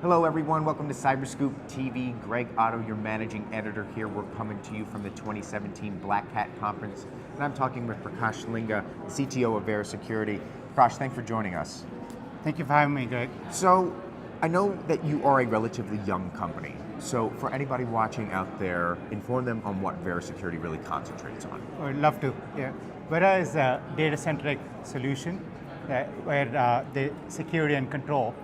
Hello everyone, welcome to Cyberscoop TV. Greg Otto, your managing editor here. We're coming to you from the 2017 Black Hat Conference, and I'm talking with Prakash Linga, CTO of Vera Security. Prakash, thanks for joining us. Thank you for having me, Greg. So, I know that you are a relatively young company. So for anybody watching out there, inform them on what Vera Security really concentrates on. I'd love to. Yeah. Vera is a data-centric solution where the security and control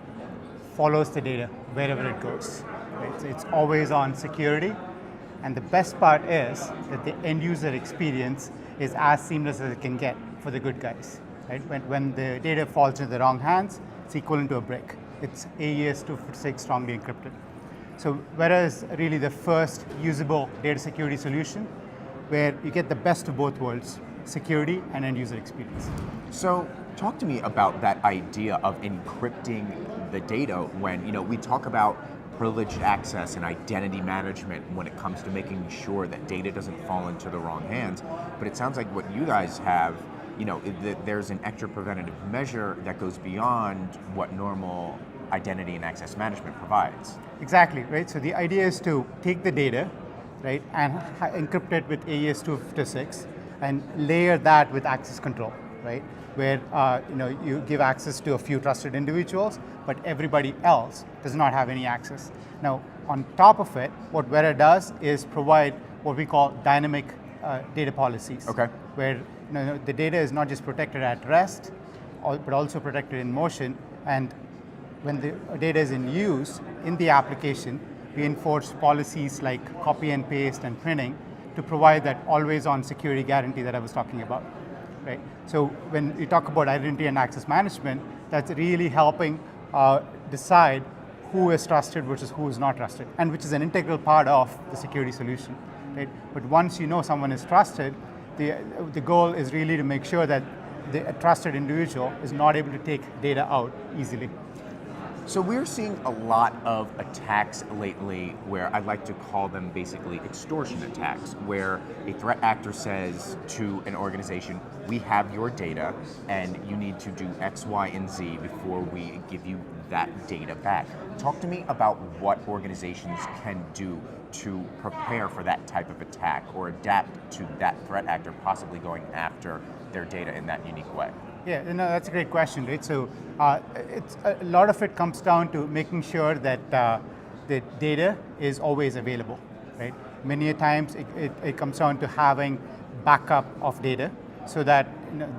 follows the data wherever it goes. Right? So it's always on security, and the best part is that the end user experience is as seamless as it can get for the good guys. Right? When the data falls into the wrong hands, it's equivalent to a brick. It's AES 256 strongly encrypted. So Vera is really the first usable data security solution where you get the best of both worlds, security and end user experience. So talk to me about that idea of encrypting the data when, we talk about privileged access and identity management when it comes to making sure that data doesn't fall into the wrong hands. But it sounds like what you guys have, there's an extra preventative measure that goes beyond what normal identity and access management provides. Exactly, right? So the idea is to take the data, right, and encrypt it with AES 256 and layer that with access control, right? Where you give access to a few trusted individuals, but everybody else does not have any access. Now, on top of it, what Vera does is provide what we call dynamic data policies. Okay. Where the data is not just protected at rest, but also protected in motion. And when the data is in use in the application, we enforce policies like copy and paste and printing to provide that always-on security guarantee that I was talking about. Right? So when you talk about identity and access management, that's really helping decide who is trusted versus who is not trusted, and which is an integral part of the security solution. Right? But once you know someone is trusted, the goal is really to make sure that the trusted individual is not able to take data out easily. So we're seeing a lot of attacks lately where I like to call them basically extortion attacks, where a threat actor says to an organization, we have your data and you need to do X, Y, and Z before we give you that data back. Talk to me about what organizations can do to prepare for that type of attack or adapt to that threat actor possibly going after their data in that unique way. Yeah, that's a great question, right? So it's a lot of it comes down to making sure that the data is always available, right? Many times it comes down to having backup of data so that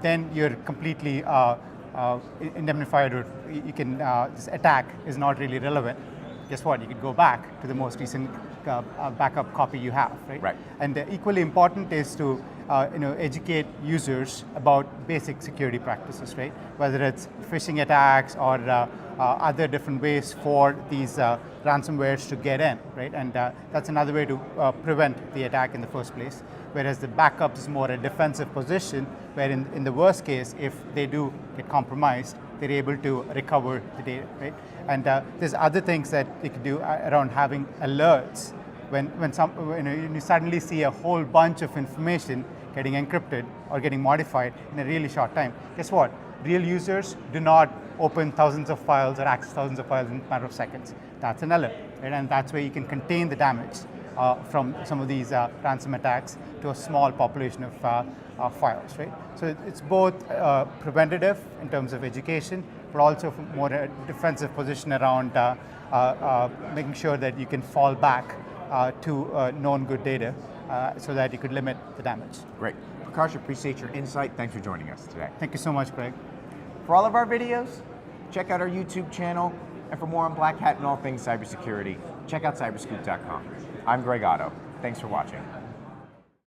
then you're completely indemnified, or you can, this attack is not really relevant. Guess what? You could go back to the most recent backup copy you have, right? Right. And equally important is to educate users about basic security practices, right? Whether it's phishing attacks or other different ways for these ransomwares to get in, right? And that's another way to prevent the attack in the first place. Whereas the backup is more a defensive position, where in the worst case, if they do get compromised, they're able to recover the data, right? And there's other things that you can do around having alerts when you suddenly see a whole bunch of information getting encrypted or getting modified in a really short time. Guess what? Real users do not open thousands of files or access thousands of files in a matter of seconds. That's an alert, right? And that's where you can contain the damage from some of these ransom attacks to a small population of files, right? So it's both preventative in terms of education, but also more a defensive position around making sure that you can fall back to known good data so that you could limit the damage. Great. Prakash, appreciate your insight. Thanks for joining us today. Thank you so much, Greg. For all of our videos, check out our YouTube channel. And for more on Black Hat and all things cybersecurity, check out cyberscoop.com. I'm Greg Otto. Thanks for watching.